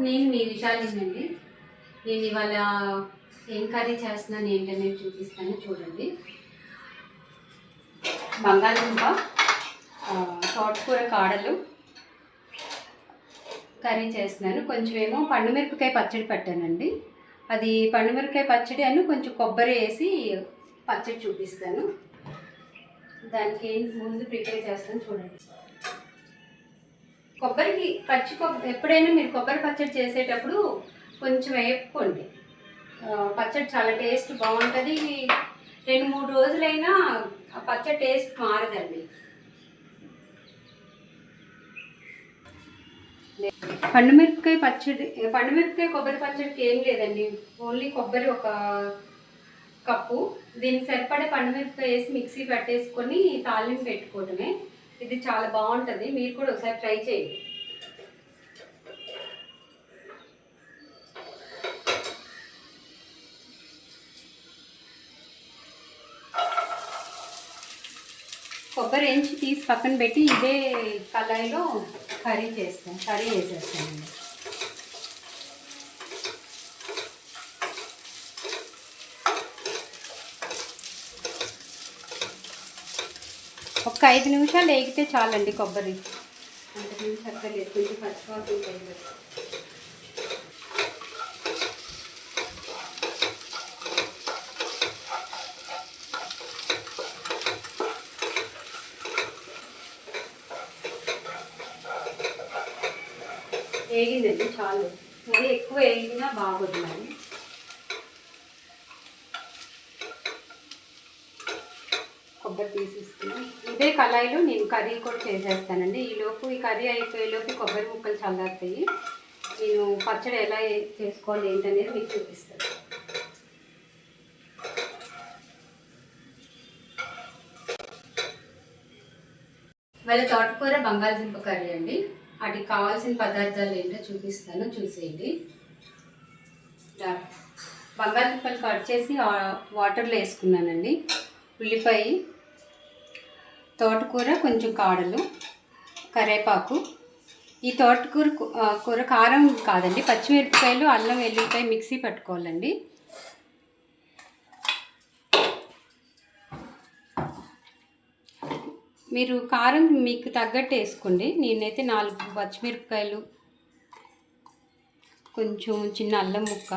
నేను మీ విశాలినండి. నేను ఇవాళ ఏం కర్రీ చేస్తున్నాను ఏంటనేది చూపిస్తాను చూడండి. బంగాళదుంప తోటకూర కాడలు కర్రీ చేస్తున్నాను. కొంచెం ఏమో పండుమిరపకాయ పచ్చడి పెట్టానండి. అది పండుమిరపకాయ పచ్చడి అని కొంచెం కొబ్బరి వేసి పచ్చడి చూపిస్తాను. దానికి ముందు ప్రిపేర్ చేస్తాను చూడండి. కొబ్బరికి ఎప్పుడైనా మీరు కొబ్బరి పచ్చడి చేసేటప్పుడు కొంచెం వేపుకోండి. పచ్చడి చాలా టేస్ట్ బాగుంటుంది. 2-3 రోజులైనా ఆ పచ్చడి టేస్ట్ మారదండి. పండుమిరపకాయ కొబ్బరి పచ్చడికి ఏం లేదండి. ఓన్లీ కొబ్బరి 1 కప్పు, దీనికి సరిపడే పండుమిరపకాయ వేసి మిక్సీ పట్టేసుకొని తాలింపు పెట్టుకోవడమే. ఇది చాలా బాగుంటుంది. మీరు కూడా ఒకసారి ట్రై చేయండి. కొబ్బరి వేయించి తీసి పక్కన పెట్టి ఇదే కళాయిలో కర్రీ వేసేస్తానండి. ఒక 5 నిమిషాలు వేగితే చాలండి కొబ్బరి. అంతకుమించి చక్కలేదు. కొంచెం పచ్చివాసన పోయింది. వేగిందండి చాలు. మరి ఎక్కువ వేగినా బాగోదు. మరి కొబ్బరి తీసేసుకుని ఇదే కళాయిలో నేను కర్రీ కూడా చేసేస్తానండి. ఈ కర్రీ అయిపోయేలోపు కొబ్బరి ముక్కలు చల్లారుతాయి. నేను పచ్చడి ఎలా చేసుకోవాలి ఏంటనేది మీకు చూపిస్తాను. వాళ్ళ తోటకూర బంగాళదుంప కర్రీ అండి. వాటికి కావాల్సిన పదార్థాలు ఏంటో చూపిస్తాను, చూసేయండి. బంగాళదుంపలు కట్ చేసి వాటర్లో వేసుకున్నానండి. ఉల్లిపాయ, తోటకూర, కొంచెం కాడలు, కరివేపాకు. ఈ తోటకూర కారం కాదండి, పచ్చిమిరపకాయలు, అల్లం వెల్లుల్లిపాయ మిక్సీ పట్టుకోవాలండి. మీరు కారం మీకు తగ్గట్టు వేసుకోండి. నేనైతే 4 పచ్చిమిరపకాయలు, కొంచెం చిన్న అల్లం ముక్క,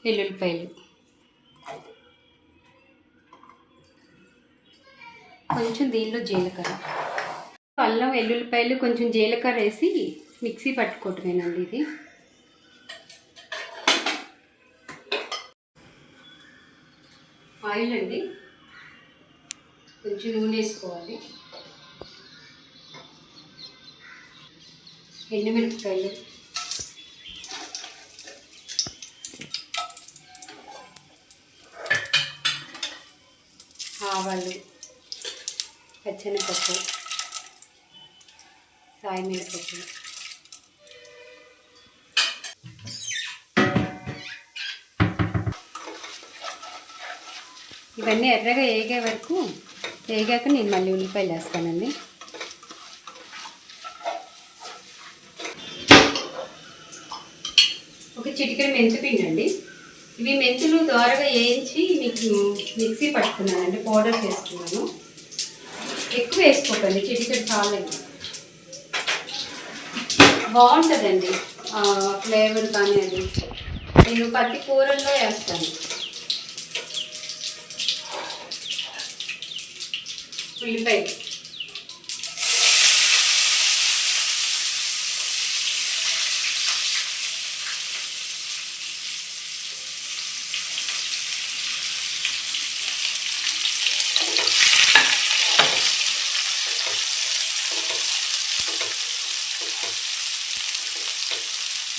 వెల్లుల్లిపాయలు, కొంచెం దీనిలో జీలకర్ర, అల్లం వెల్లుల్లిపాయలు కొంచెం జీలకర్ర వేసి మిక్సీ పట్టుకోవటమేనండి ఇది. ఆయిల్ అండి, కొంచెం నూనె వేసుకోవాలి. ఎండుమిరపకాయలు, ఆవాలు, పచ్చెనపప్పు, సాయమినపప్పు, ఇవన్నీ ఎర్రగా వేగాక నేను మళ్ళీ ఉల్లిపాయలు వేస్తానండి. ఒక చిటికెడు మెంతిపిండి అండి. ఇవి మెంతులు దోరగా వేయించి మీకు మిక్సీ పట్టుకున్నానండి, పౌడర్ చేసుకున్నాను. ఎక్కువ వేసుకోకండి, చిటికెడు చాలండి. బాగుంటుందండి ఫ్లేవర్ కానీ. అది నేను ప్రతి కూరల్లో వేస్తాను. ఉల్లిపాయ,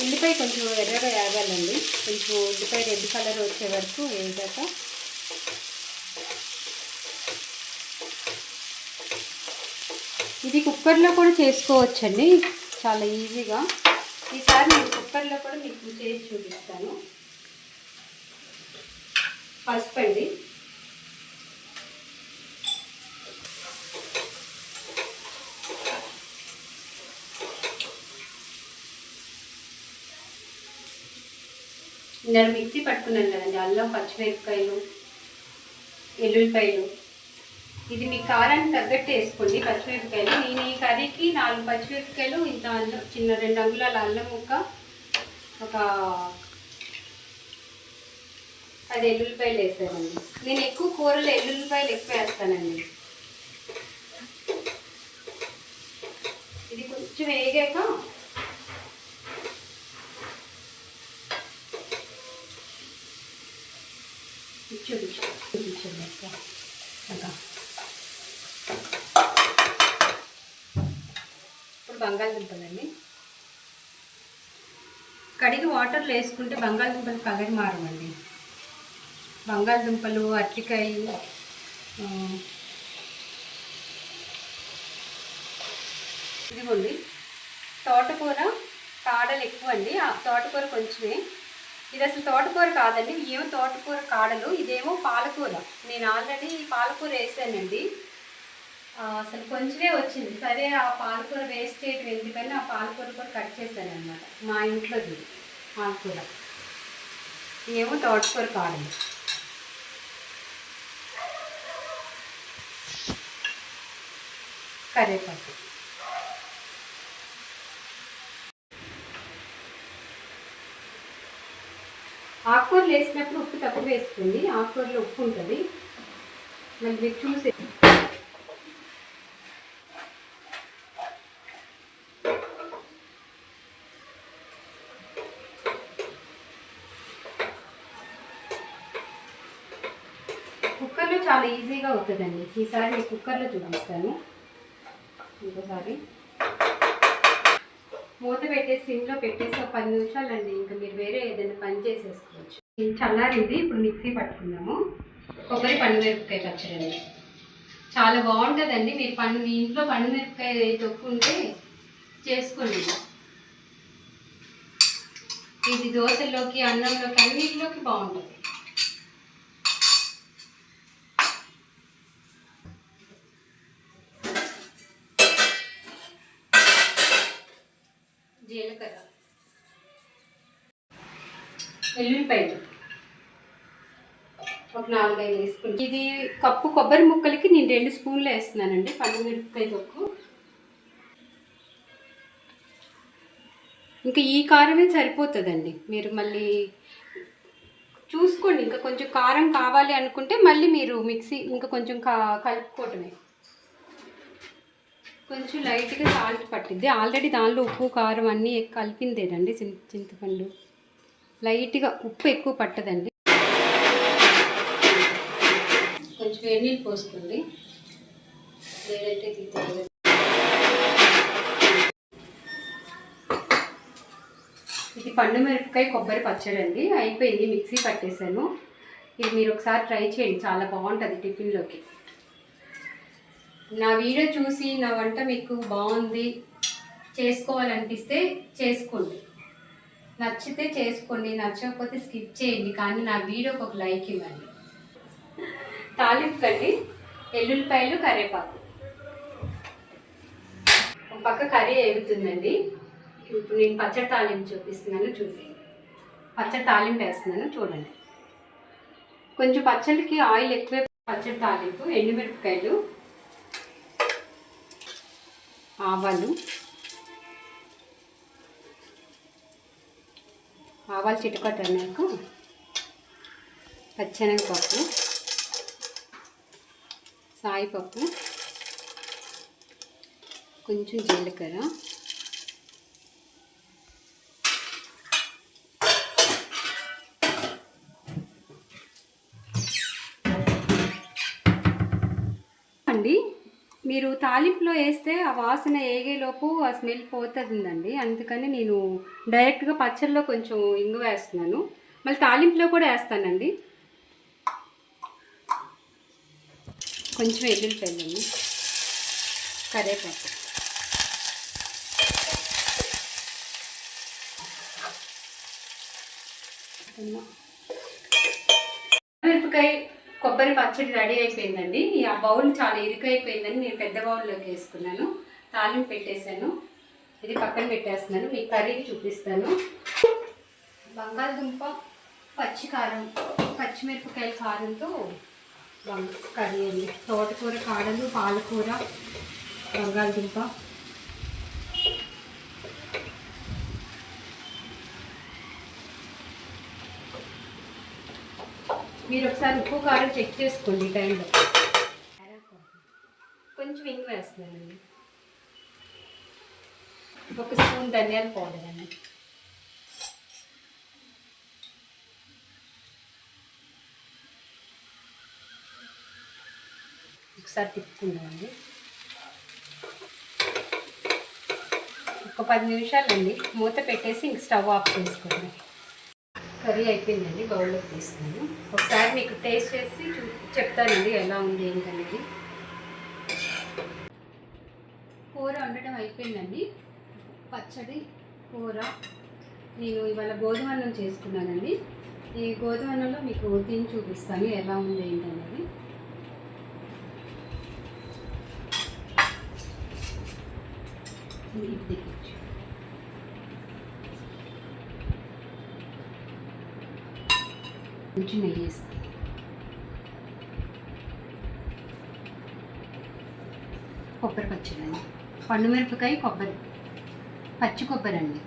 ఉల్లిపాయ కొంచెం ఎర్రగా వేగాలండి. కొంచెం ఉల్లిపాయ రెడ్ కలర్ వచ్చే వరకు వేగాక ఇది కుక్కర్లో కూడా చేసుకోవచ్చండి, చాలా ఈజీగా. ఈసారి నేను కుక్కర్లో కూడా మీకు చేసి చూపిస్తాను. పసుపు అండి, ఇందాక మిక్సీ పట్టుకున్నాను కదండి, అల్లం, పచ్చిమిరపకాయలు, ఎల్లుల్లిపాయలు. ఇది మీ కారానికి తగ్గట్టు వేసుకోండి పచ్చిమిరపకాయలు. నేను ఈ కర్రీకి 4 పచ్చిమిరపకాయలు, ఇంత అల్లం, చిన్న 2 అంగుళాల అల్లం ముక్క, ఒక 10 ఎల్లుల్లిపాయలు వేసానండి. నేను ఎక్కువ కూరలో ఎల్లుల్లిపాయలు ఎక్కువ వేస్తానండి. ఇది కొంచెం వేగాక ఇప్పుడు బంగాళదుంపలండి కడిగి వాటర్లో వేసుకుంటే బంగాళదుంపలు కలర్ మారమండి. బంగాళదుంపలు, అరటికాయ, ఇదిగోండి తోటకూర కాడలు ఎక్కువ అండి. ఆ తోటకూర కొంచెమే. ఇది అసలు తోటకూర కాదండి, ఏమో తోటకూర కాడలు, ఇదేమో పాలకూర. నేను ఆల్రెడీ పాలకూర వేసానండి, అసలు కొంచెమే వచ్చింది. సరే ఆ పాలకూర వేస్ట్ చేయడం ఎందుకని ఆ పాలకూర కూడా కట్ చేశాను అనమాట. మా ఇంట్లో పాలకూర, ఏమో తోటకూర కాడలు. కరివేపాకు, ఆకుకూరలు వేసినప్పుడు ఉప్పు తక్కువ వేసుకోండి. ఆకుకూరలో ఉప్పు ఉంటుంది, మళ్ళీ మీరు చూసి. కుక్కర్లో చాలా ఈజీగా అవుతుందండి. ఈసారి నేను కుక్కర్లో చూపిస్తాను. ఇంకోసారి మూత పెట్టేసి సిమ్లో పెట్టేసి ఒక 10 నిమిషాలండి, ఇంకా మీరు వేరే ఏదైనా పని చేసేసుకోవచ్చు. చల్లారింది, ఇప్పుడు మిక్సీ పట్టుకున్నాము. కొబ్బరి పండుమిరపకాయ పచ్చడి అండి, చాలా బాగుంటుందండి. మీరు మీ ఇంట్లో పండుమిరపకాయ తొక్కు ఉంటే చేసుకోండి. ఇది దోశల్లోకి, అన్నంలోకి, అన్నింటిలోకి బాగుంటుంది. జీలకర్ర, ఎల్లుల్లిపాయలు ఒక 4-5 వేసుకుంటాం. ఇది కప్పు కొబ్బరి ముక్కలకి నేను 2 స్పూన్లు వేస్తున్నానండి పండుమిరపకాయ తొక్కు. ఇంకా ఈ కారమే సరిపోతుందండి. మీరు మళ్ళీ చూసుకోండి, ఇంకా కొంచెం కారం కావాలి అనుకుంటే మళ్ళీ మీరు మిక్సీ ఇంకా కొంచెం కలుపుకోవటమే. కొంచెం లైట్గా సాల్ట్ పట్టిద్ది, ఆల్రెడీ దానిలో ఉప్పు కారం అన్నీ కలిపిందేనండి. చింతపండు లైట్గా, ఉప్పు ఎక్కువ పట్టదండి. కొంచెం వేడి నీళ్ళు పోసుకోండి, లేదంటే తీసుకోండి. ఇది పండుమిరపకాయ కొబ్బరి పచ్చడి అండి, అయిపోయింది. మిక్సీ పట్టేశాను. ఇది మీరు ఒకసారి ట్రై చేయండి, చాలా బాగుంటుంది టిఫిన్లోకి. నా వీడియో చూసి నా వంట మీకు బాగుంది, చేసుకోవాలనిపిస్తే చేసుకోండి, నచ్చితే చేసుకోండి, నచ్చకపోతే స్కిప్ చేయండి, కానీ నా వీడియోకి ఒక లైక్ ఇవ్వండి. తాలింపు కండి, ఎల్లుల్లిపాయలు, కరివేపాకు. ఒక పక్క కర్రీ వేగుతుందండి. ఇప్పుడు నేను పచ్చడి తాలింపు చూపిస్తున్నాను, చూసి పచ్చడి తాలింపు వేస్తున్నాను చూడండి. కొంచెం పచ్చడికి ఆయిల్ ఎక్కువే. పచ్చడి తాలింపు ఎండుమిరపకాయలు, ఆవాలు చిటపటన్నాక పచ్చెనగపప్పు, సాయిపప్పు, కొంచెం జీలకర్ర, అండి. మీరు తాలింపులో వేస్తే ఆ వాసన ఏగేలోపు ఆ స్మెల్ పోతుందండి, అందుకని నేను డైరెక్ట్గా పచ్చళ్ళలో కొంచెం ఇంగు వేస్తున్నాను. మళ్ళీ తాలింపులో కూడా వేస్తానండి. కొంచెం ఎల్లుల్లిపాయలు, కరివేపాకు, మిరపకాయ కొబ్బరి పచ్చడి రెడీ అయిపోయిందండి. ఆ బౌల్ చాలా ఇరుకైపోయిందని నేను పెద్ద బౌల్లోకి వేసుకున్నాను. తాలింపు పెట్టేశాను, ఇది పక్కన పెట్టేస్తున్నాను. మీకు కర్రీ చూపిస్తాను. బంగాళదుంప పచ్చి కారం, పచ్చిమిరపకాయల కారంతో కర్రీ అండి. తోటకూర కాడలు, పాలకూర, బంగాళదుంప. మీరు ఒకసారి ఉప్పు కారం చెక్ చేసుకోండి టైంలో. కొంచెం ఇంగు వేస్తున్నానండి. ఒక స్పూన్ ధనియాల పౌడర్ అండి. ఒకసారి తిప్పుకుందామండి. ఒక 10 నిమిషాలండి మూత పెట్టేసి ఇంక స్టవ్ ఆఫ్ చేసుకోండి. కర్రీ అయిపోయిందండి, బౌల్లోకి తీసుకున్నాను. ఒకసారి మీకు టేస్ట్ చేసి చెప్తానండి ఎలా ఉంది ఏంటనేది. కూర వండటం అయిపోయిందండి. పచ్చడి, కూర. నేను ఇవాళ గోధుమ అన్నం చేసుకున్నానండి. ఈ గోధుమ అన్నంలో మీకు తిని చూపిస్తాను ఎలా ఉంది ఏంటనేది. కొంచెం నెయ్యి వేస్తాను. కొబ్బరి పచ్చడి అండి, పండు మిరపకాయ, కొబ్బరి, పచ్చి కొబ్బరి అండి.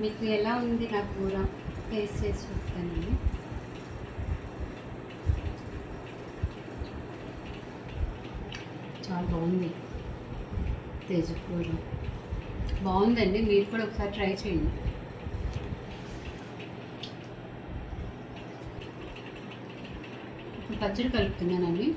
మీకు ఎలా ఉంది నా కూర టేస్ట్ చేసి చూస్తానండి. చాలా బాగుంది. తేజకూర బాగుందండి, మీరు కూడా ఒకసారి ట్రై చేయండి. పచ్చడి కలుపుతున్నానండి.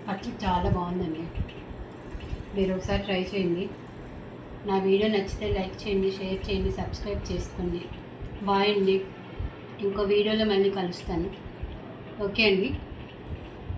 పచ్చడి చాలా బాగుందండి, మీరు ఒకసారి ట్రై చేయండి. నా వీడియో నచ్చితే లైక్ చేయండి, షేర్ చేయండి, సబ్స్క్రైబ్ చేసుకోండి. బాయ్ అండి. ఇంకో వీడియోలో మళ్ళీ కలుస్తాను. ఓకే అండి.